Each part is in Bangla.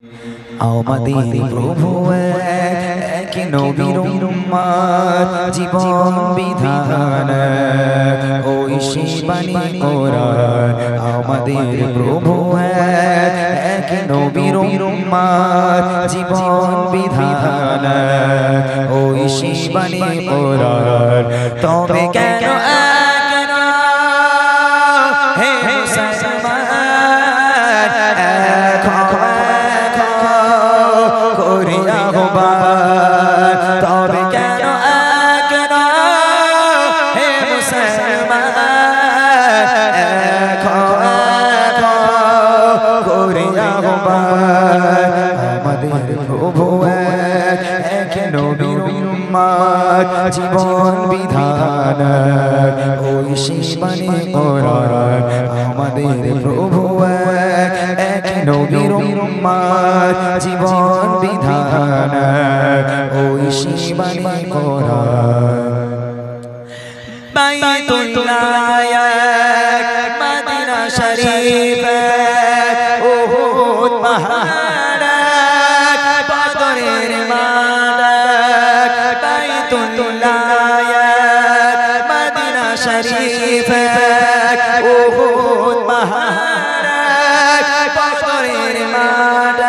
আমাদের প্রভু এক নবীর উম্মত জীবন বিধান ওই শিবানী কোরআন। আমাদের প্রভু এক নবীর উম্মত জীবন বিধান ওই শিবানী কোরআন। তবে কেন জীবন বিধান ওই শিবানী কোরআন। আমাদের প্রভু এক নবীর উম্মত জীবন বিধান ওই শিবানী কোরআন। বাইতুল্লাহ মদিনা শরীফ উহুদ পাহাড় বদরের মাঠ। বাইতুল্লাহ মদিনা শরীফ উহুদ পাহাড় বদরের মাঠ।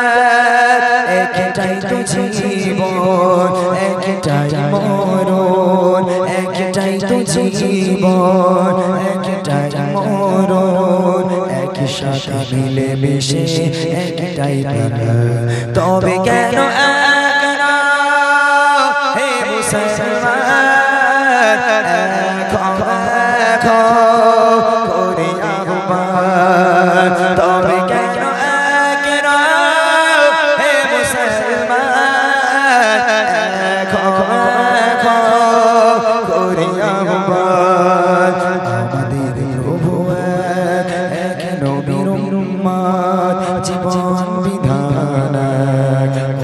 একটাই তো জীবন একটাই মরণ, একটাই তো জীবন একটাই মরণ, একই সাথে মিলে মিশে একটাই প্রাণ। তবে কেন হে মুসলমান করে আহ্বান। তবে কেন হে মুসলমান করে আহ্বান। আমাদের প্রভু এক নবীর উম্মত জীবন বিধান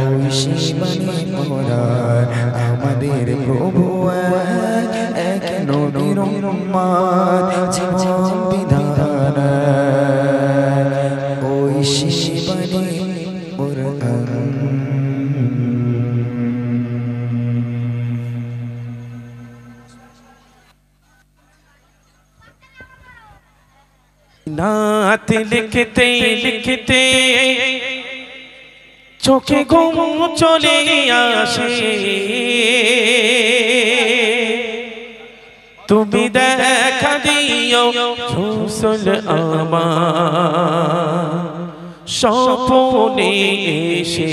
ওই শিবানী কোরআন। আমাদের প্রভু এক নবীর উম্মত জীবন বিধান ওই শিবানী কোরআন। नात लिखते लिखते चोखे घुम चले आसे, তুমি দেখা দিও রসুল আমার স্বপ্নে এসে।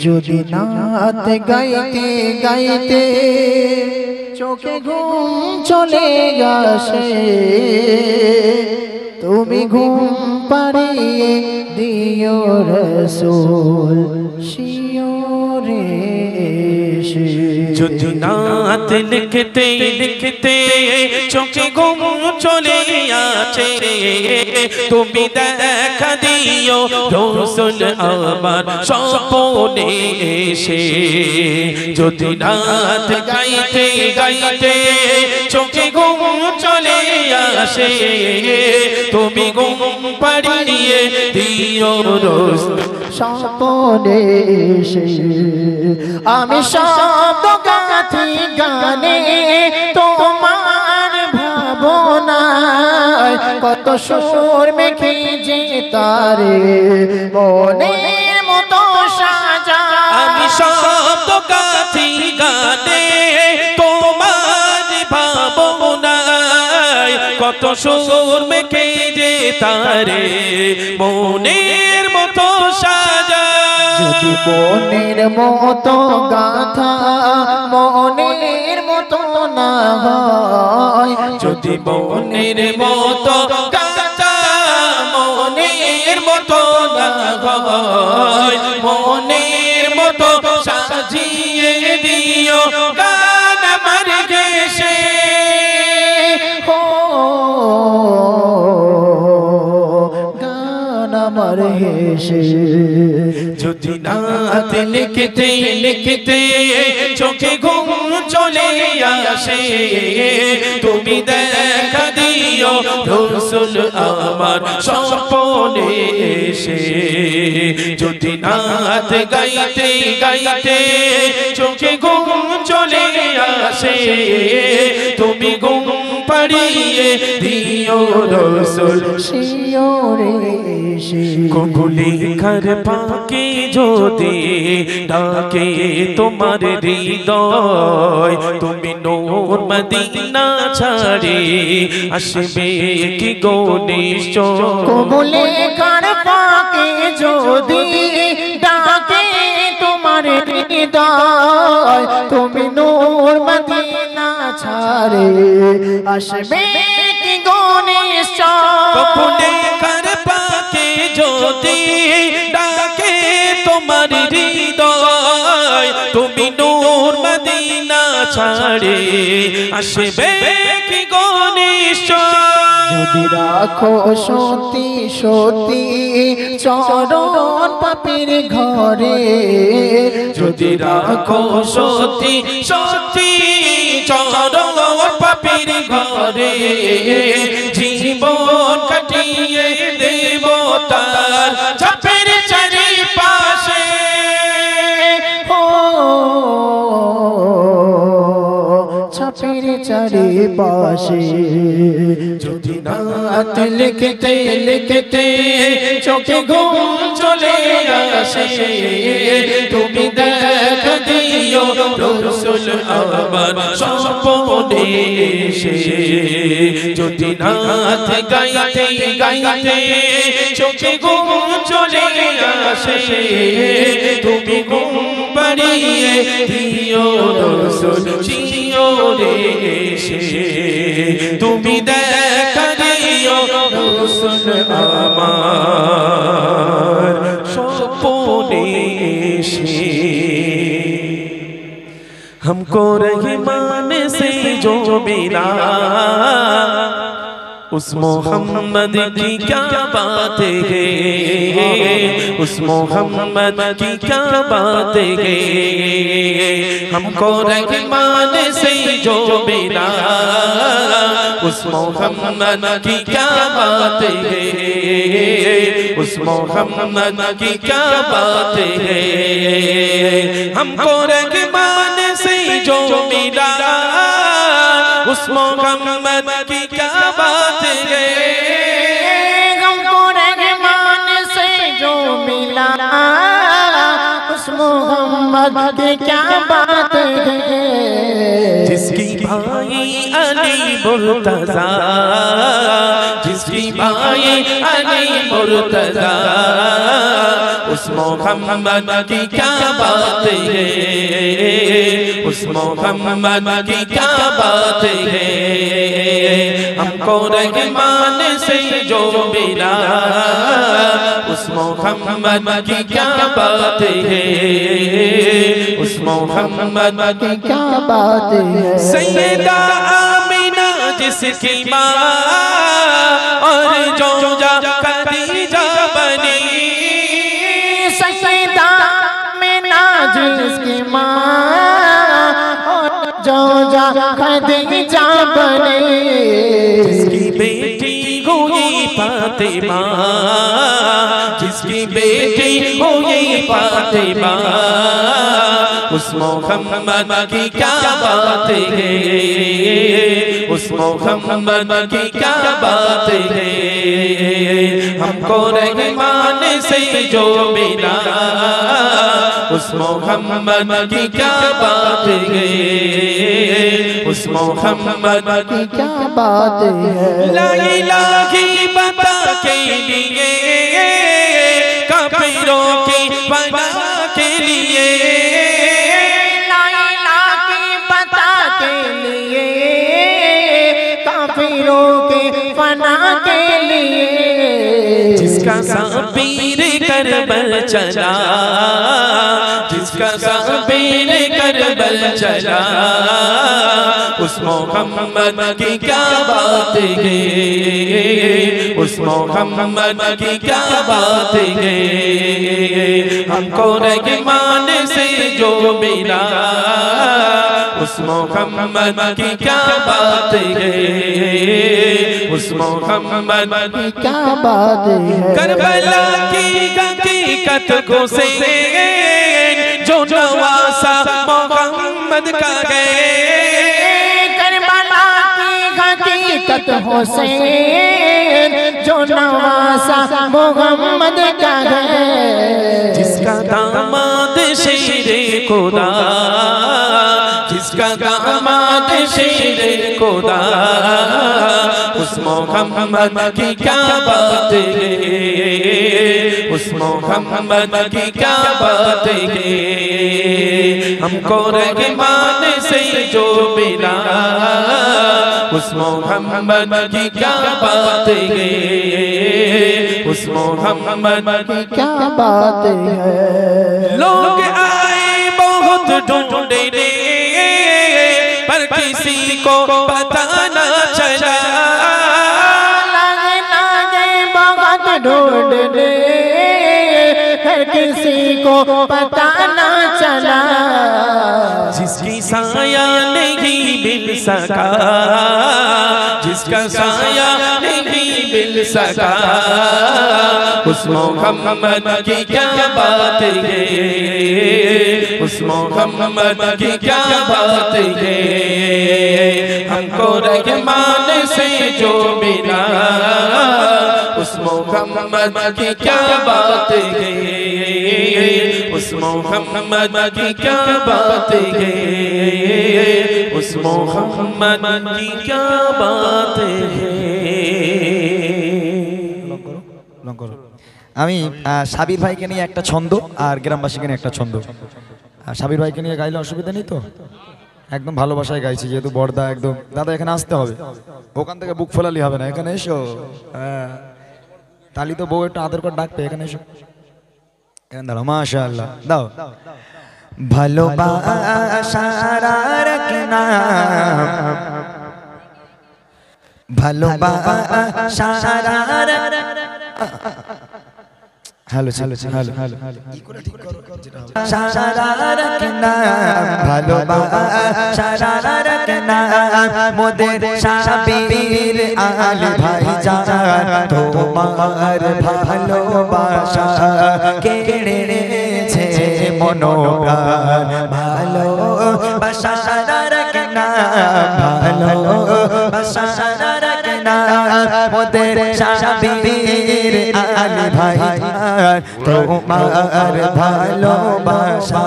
যদি নাত গাইতে গাইতে চোখে ঘুম চলে আসে, তুমি ঘুম পাড়িয়ে দিও রসুল শিওরে এসে। যদি নাত লিখতে লিখতে চোখে ঘুম চলে আসে, তুমি দেখা দিও রসুল আমার স্বপ্নে এসে। যদি নাত গাইতে গাইতে চোখে ঘুম চলে আসে, তুমি ঘুম পাড়িয়ে দিও রসুল স্বপ্নে এসে। আমি শব্দ গাথি গানে তোমার ভাবনায়, কত সুর মেখে যে তারে মনের মতো সাজা। আমি শব্দ গাথি গানে তোমার ভাবনায়, কত সুর মেখে যে তারে মনের মতো সাজা। যদি মনের মতো গাথা মনের মতো না হয়, যদি মনের মতো গাথা মনের মতো না হয়, মনের মতো সাজিয়ে দিও গান আমার ঘেঁষে। গান আমার এসে যদি নাত লিখতে লিখতে চোখে ঘুম চলে আসে তুমি দেখা দিও রসুল আমার স্বপ্নে এসে যদি নাত গাইতে গাইতে চোখে ঘুম চলে আসে তুমি ঘুম পাড়িয়ে দিও রসুল শিওরে এসে কবুলি কর পাকে যদি ডাকে তোমার হৃদয় তুমি নূর মদিনা ছাড়ে আসবে কি গো নিশ্চয় কবুলে কার পাকে যদি ডাকে তোমার হৃদয় তুমি নূর মদিনা ছাড়ে আসবে কি গো নিশ্চয় কবুলে কর পাকে যদি ডাকে তোমার হৃদয় তুমি নূর মদিনা ছাড়ে আসবে কি গো নিশ্চয় যদি রাখো সতী সতী চরণ পাপের ঘরে যদি রাখো সতী সতী চরণ পাপের ঘরে জীবন কাটিয়ে দেব তার চাপের চারিপাশে ছাপের চারিপাশে যদি নাত লিখতে লিখতে চোখে ঘুম চলে আসে তুমি দেখা দিও রসুল আমার স্বপ্নে এসে যদি নাত গাইতে গাইতে চোখে ঘুম চলে আসে তুমি ঘুম পাড়িয়ে দিও রসুল শিওরে এসে তুমি দেখা দিও রসুল আমার স্বপ্নে এসে हमको रहमान से जो मिला उस मोहम्मद की क्या बात है उस मोहम्मद की क्या बात है हमको रहमान से जो मिला उस मोहम्मद की क्या बात है उस मोहम्मद की क्या बात है हमको रहमान से जो मिला उस मोहम्मद की क्या बात है हमको रहमान से जो मिला उस मोहम्मद की क्या बात है जिसकी भाई अली मुर्तजा जिसकी भाई अली मुर्तजा उस मोहम्मद की क्या बात है उस मोहम्मद की क्या बात है हमको रहमान से जो मिला उस मोहम्मद की क्या बात है उस मोहम्मद की क्या बात है सैयदा आमीना जिसकी माँ और जो खदीजा बनी सैयदा आमीना जिसकी माँ और जो खदीजा बनी जिसकी बेटी हुई फातिमा जिसकी बेटी हुई फातिमा उस मोहम्मद की क्या बात है उस मोहम्मद की क्या बात है हमको रहमान से जो मिला उस मोहम्मद की क्या बात है उस मोहम्मद की क्या बात है ला इलाही बता के लिए काफिरों की पनाह के लिए ला इलाही बता के लिए काफिरों के फना के लिए जिसका साबीर करबल चला जिसका साबिर करबल चला उस मोहम्मद की क्या बात है उस मोहम्मद की क्या बात है हमको रहमान से जो मिला उस मोहम्मद की क्या बात है उस मोहम्मद की क्या बात है करबला की हकीकत को से जो नवासा मोहम्मद का है करबला की हकीकत हुसैन जो नवासा मोहम्मद का है जिसका दामाद शेरे खुदा जिसका दामाद शेरे खुदा उस मोहम्मद की क्या बात है उस मोहम्मद की क्या बात है हमको रहमान से जो मिला उस मोहम्मद की क्या बात है उस मोहम्मद की क्या बात है लोग आए बहुत ढूंढने पर किसी को पता न चला लगे बहुत ढूंढने हर किसी को पता न चला जिसकी साया नहीं मिल सका जिसका साया नहीं मिल सका उस मोहम्मद की क्या बात है उस मोहम्मद की क्या बात है हमको रहमान से जो मिला उस मोहम्मद की क्या बात है उस मोहम्मद की क्या बात है उस मोहम्मद की क्या बात है আমি সাবির ভাইকে নিয়ে একটা ছন্দ আর গ্রামবাসীকে নিয়ে একটা ছন্দ সাবির ভাইকে নিয়ে গাইলে অসুবিধা নেই তো একদম ভালোবাসায় গাইছি যেহেতু বড়দা একদম দাদা এখানে আসতে হবে ওখান থেকে বুক ফোলালি হবে না এখানে এসো তালি তো বউ একটু আদর করে ডাকবে এখানে এসো এখানে দাঁড়াও মাশাআল্লাহ দাও ভালোবাসার রাখনা ভালোবাসার হ্যালো হ্যালো হ্যালো ভালোবাসার রাখনা মোদের সাবির আলী ভাইজান তোমার ভালোবাসা কেড়েছে মনোপ্রাণ ভালোবাসার রাখনা ভালোবাসার রাখনা মোদের সাবির আলী ভাইজান তোমার ভালোবাসা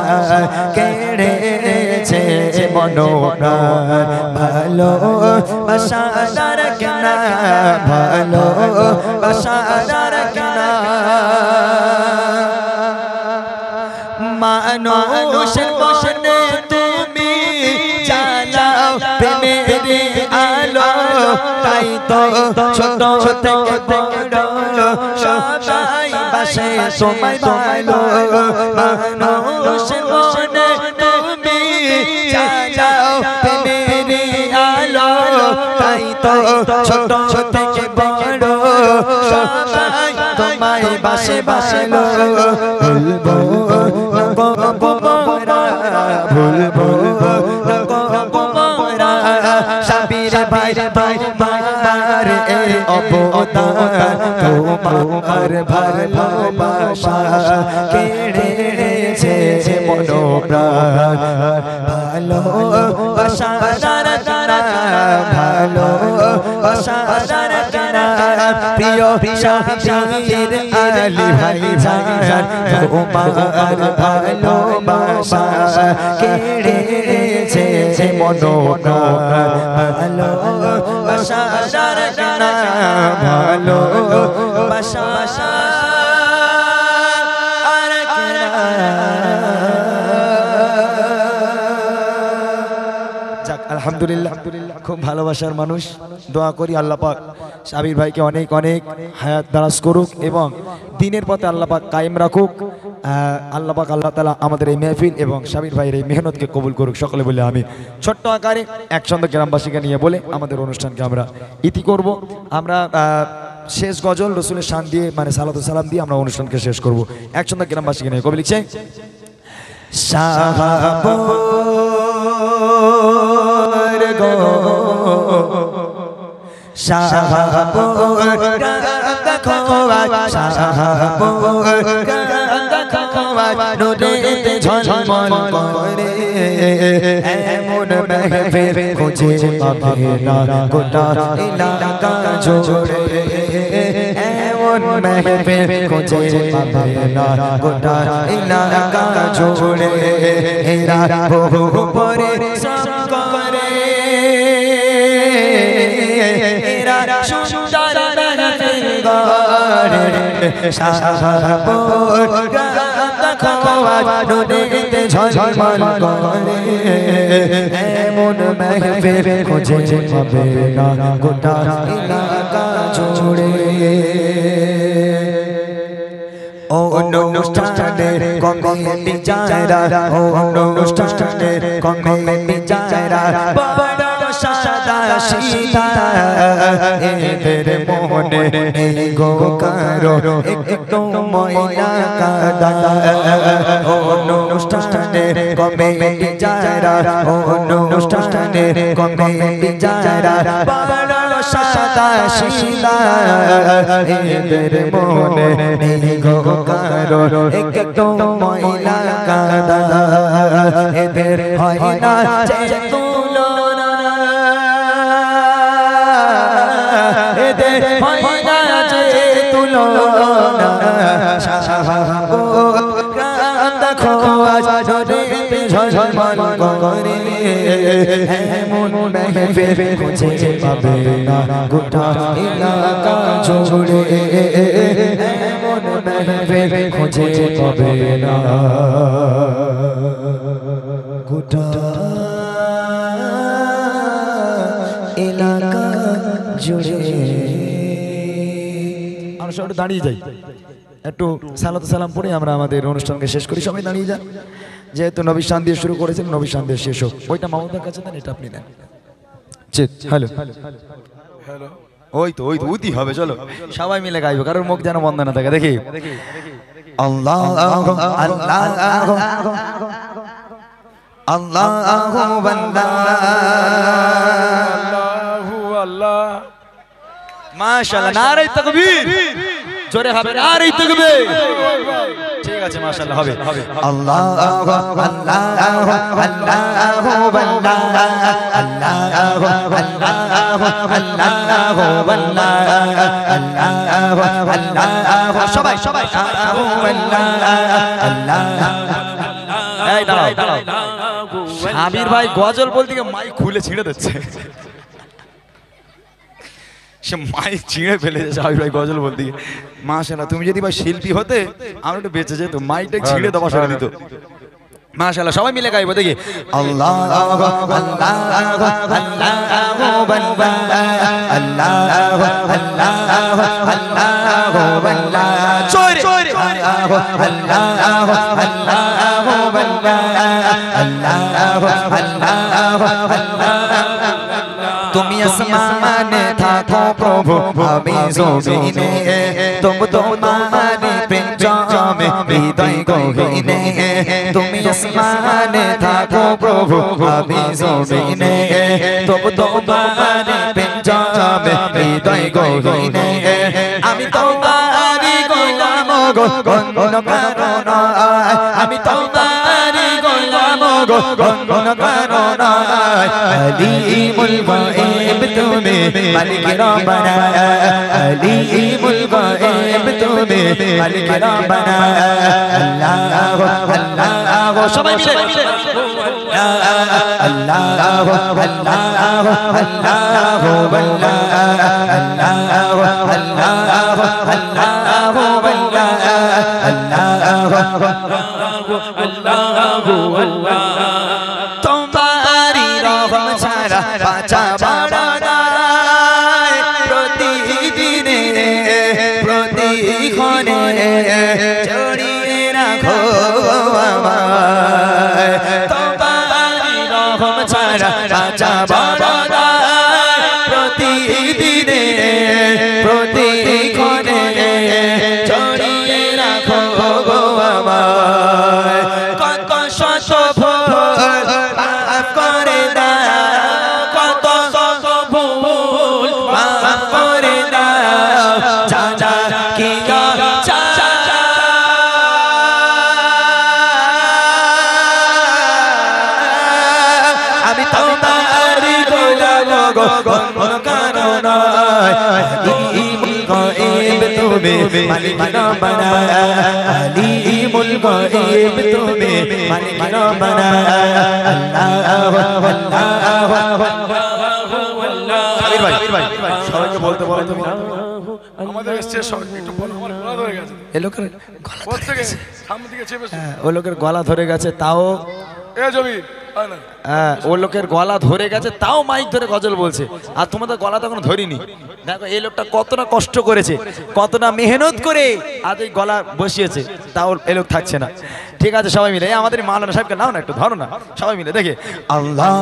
কেড়েছে মনোপ্রাণ ভালোবাসার রাখনা ভালোবাসার রাখনা মানুষের মনে তুমি জ্বালাও প্রেমের আলো তাই তো ছোট থেকে বড় সবাই বাসে সময় ভালো মানুষের মনে তুমি জ্বালাও প্রেমের আলো তাই তো ছোট থেকে বড় সবাই তোমায় বাসে বাসলো ভুলবো ভুলবো সাবির ভাই তোমার অবদান তোমার ভালোবাসা কেড়েছে মনোপ্রাণ ভালোবাসার জানা ভালোবাসার জানা প্রিয় সাবির আলী ভাইজান তোমার ভালোবাসা কেড়েছে মনোপ্রাণ ভালোবাসার জানা ভালোবাসা আলহামদুলিল্লাহ খুব ভালোবাসার মানুষ দোয়া করি আল্লাহ পাক সাবির ভাইকে অনেক অনেক হায়াত দারাজ করুক এবং দিনের পথে আল্লাহ পাক কায়েম রাখুক আল্লাহ পাক আল্লাহ তাআলা আমাদের এই মেহফিল এবং শাবির ভাইয়ের এই মেহনতকে কবুল করুক সকলে বলে আমি ছোট্ট আকারে একসঙ্গে গ্রামবাসীকে নিয়ে বলে আমাদের অনুষ্ঠানকে আমরা ইতি করব। আমরা শেষ গজল রসুলের শান দিয়ে মানে সালাতু সালাম দিয়ে আমরা অনুষ্ঠানকে শেষ করব একসঙ্গে গ্রামবাসীকে নিয়ে। কবি লিখছে নুরেতে ঝলমল করে এমন মেহফিল খুঁজে পাবে না গোটা এলাকা জুড়ে এমন মেহফিল খুঁজে পাবে না গোটা এলাকা জুড়ে এরা বহু পরে সব করে এরা সুন্দর মেহফিল গড়ে শাহপুর নুরেতে ঝলমল করে এমন মেহফিল খুঁজে পাবে না গোটা এলাকা জুড়ে ও অনুষ্ঠানের কমিটি যারা ও অনুষ্ঠানের কমিটি যারা বড় সাদা সীতা এদের মনে নেই গো কারো একটু ময়লা কাদা ও অনুষ্ঠানের কমিটি যারা ও অনুষ্ঠানের কমিটি যারা বড় সাদা সীতা এদের মনে নেই গো কারো একটু ময়লা কাদা এদের হয় না যে তুলনা এদের হয় না যে তুলনা শাহপুর দেখো আজ নুরেতে ঝলমল করে এমন মেহফিল খুঁজে পাবে না গোটা এলাকা জুড়ে এমন মেহফিল খুঁজে পাবে না গোটা এলাকা জুড়ে। আমরা সবাই দাঁড়িয়ে যাই একটু সালাতু সালাম পড়ে আমরা আমাদের অনুষ্ঠানকে শেষ করি। সবাই দাঁড়িয়ে যান, যেহেতু নবী শান দিয়ে শুরু করেছেন নবী শান দিয়ে শেষ হোক। ওইটা মামুদার কাছে দেন, এটা আপনি নেন। হ্যালো হ্যালো, ওই তো উতি হবে, চলো সবাই মিলে গাইবো, কারোর মুখ যেন বন্ধ না থাকে। দেখি আল্লাহ আল্লাহ আল্লাহু বান্দা আল্লাহু আল্লাহ মাশাআল্লাহ, নারে তাকবীর, জোরে হবে নারে তাকবীর। ঠিক আছে মাশাআল্লাহ, হবে আল্লাহ আল্লাহ আল্লাহু বান্দা আল্লাহু আল্লাহু বান্দা আল্লাহু আল্লাহু সবাই আল্লাহু আল্লাহ। এই দাঁড়াও, শাবির ভাই গজল বলতে গিয়ে মাইক খুলে ছিঁড়ে দিচ্ছে, সে মাইক ছিঁড়ে ফেলেছে শাবির ভাই গজল বলতে গিয়ে। মাশাআল্লাহ, তুমি যদি ভাই শিল্পী হতে আমরা একটু বেঁচে যেত, মাইকটা ছিঁড়ে দেওয়া সেরে দিত। মাশাআল্লাহ, সবাই মিলে গাইবো দেখি আল্লাহ আল্লাহ আল্লাহু বান্দা আল্লাহু আল্লাহু বান্দা জোরে আল্লাহু আল্লাহু বান্দা আল্লাহু তুমি আসমানে থাকো প্রভু আমি জমিনে, তুমি তোমারে প্রেম জমে হৃদয় গহীনে। তুমি আসমানে থাকো প্রভু আমি জমিনে, তুমি তোমারে প্রেম জমে হৃদয় গহীনে। আমি তোমারি গোলাম গো কোন কারণ, আমি তোমারি গোলাম গো কোন কারণ। আলিমুল গায়ব তুমি মালিক রব্বানা, আলিমুল গায়ব তুমি মালিক রব্বানা। আল্লাহু আল্লাহু সবাই মিলে আল্লাহু আল্লাহু আল্লাহু বান্দা আল্লাহু আল্লাহু আল্লাহু বান্দা আল্লাহু আল্লাহু আল্লাহ। তোমারি রহম ছাড়া বাঁচা বড় নয়, প্রতিদিনে প্রতিক্ষণে জড়িয়ে রাখো আমায় কত শত ভুল মাফ করে দাও কত শত ভুল মাফ করে দাও চাচা কি আমি তোমারি গোলাম গো কোন কারণ আলিমুল গায়েব তুমি মালিক রব্বানা আলিমুল গায়েব তুমি মালিক রব্বানা আল্লাহু আল্লাহু ভাই সবাইকে বলতে বলো তুমি আমাদের স্টেজ একটু বলো আমার গলা ধরে গেছে এই লোকের গলা বলতে গেছে সামনে দিকে চেপে ওই লোকের গলা ধরে গেছে তাও এ জমি হয় না ও লোকের গলা ধরে গেছে তাও মাইক ধরে গজল বলছে আর তোমাদের গলা তখন ধরিনি দেখো এই লোকটা কতটা কষ্ট করেছে কতটা মেহনত করে আজ এই গলা বসিয়েছে তাও এই লোক থাকছে না ঠিক আছে সবাই মিলে আমাদের মাওলানা সাহেবকে নাও না একটু ধরো না সবাই মিলে দেখে আল্লাহ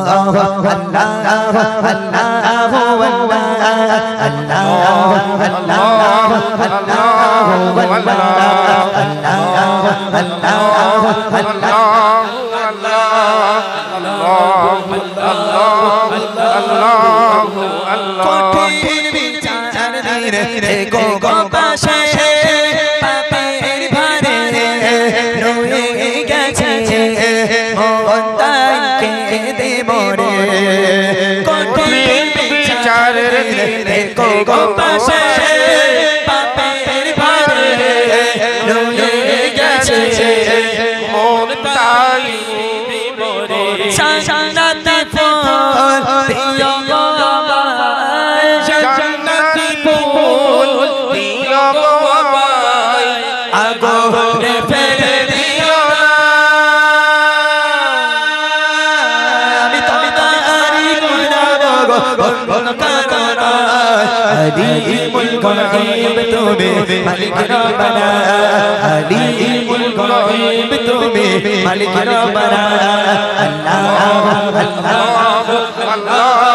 কঠিন বিচার রে গো গো পাশে পাপের ভারে রয়ে গেছে মন তাইকে দেব রে কঠিন বিচার রে গো গো পাশে পাপের ভারে রয়ে গেছে মন তাইকে দেব রে শান্তি ফল প্রিয় জান্নাতি ফুল দিও গো আমায় আগরে ফেলে দিও না আমি তোমারি গোলাম গো কোন কারণ আলিমুল গায়েব তুমি মালিক রব্বানা আলিমুল গায়েব তুমি মালিক রব্বানা আল্লাহ আল্লাহ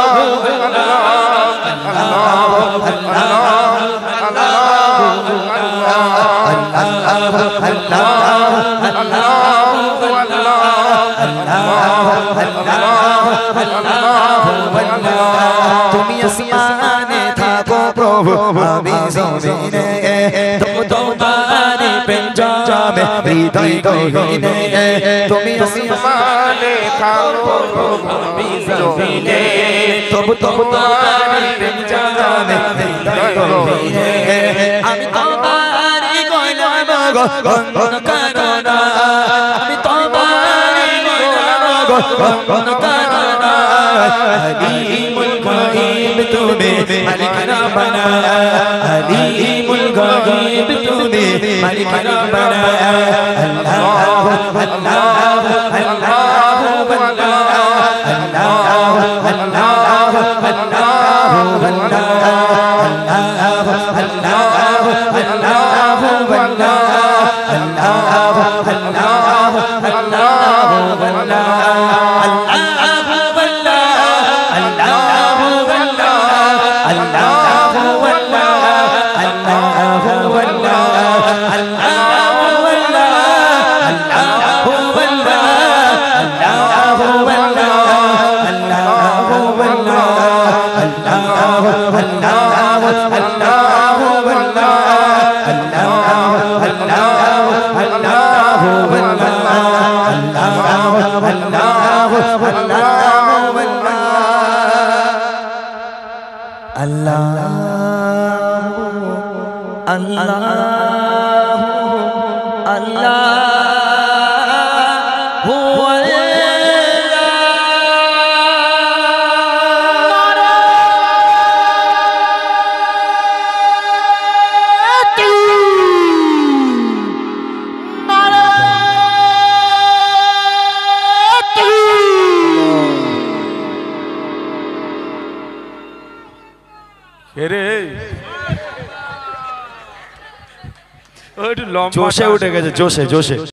তুমি আসমানে থাকো প্রভু আমি জমিনে তোমারে পেঞ্জামে হৃদয় গহীনে তুমি আসমানে থাকো প্রভু আমি জমিনে তোমারে পেঞ্জামে হৃদয় গহীনে আমি তোমারি গোলাম গো কোন কারণ আমি তোমারি গোলাম গো কোন কারণ আলিমুল গায়েব তুমি মালিক রব্বানা আলিমুল গায়েব তুমি মালিক রব্বানা আল্লাহু আল্লাহু আল্লাহু আল্লাহু জোশে উঠে গেছে জোশে জোশে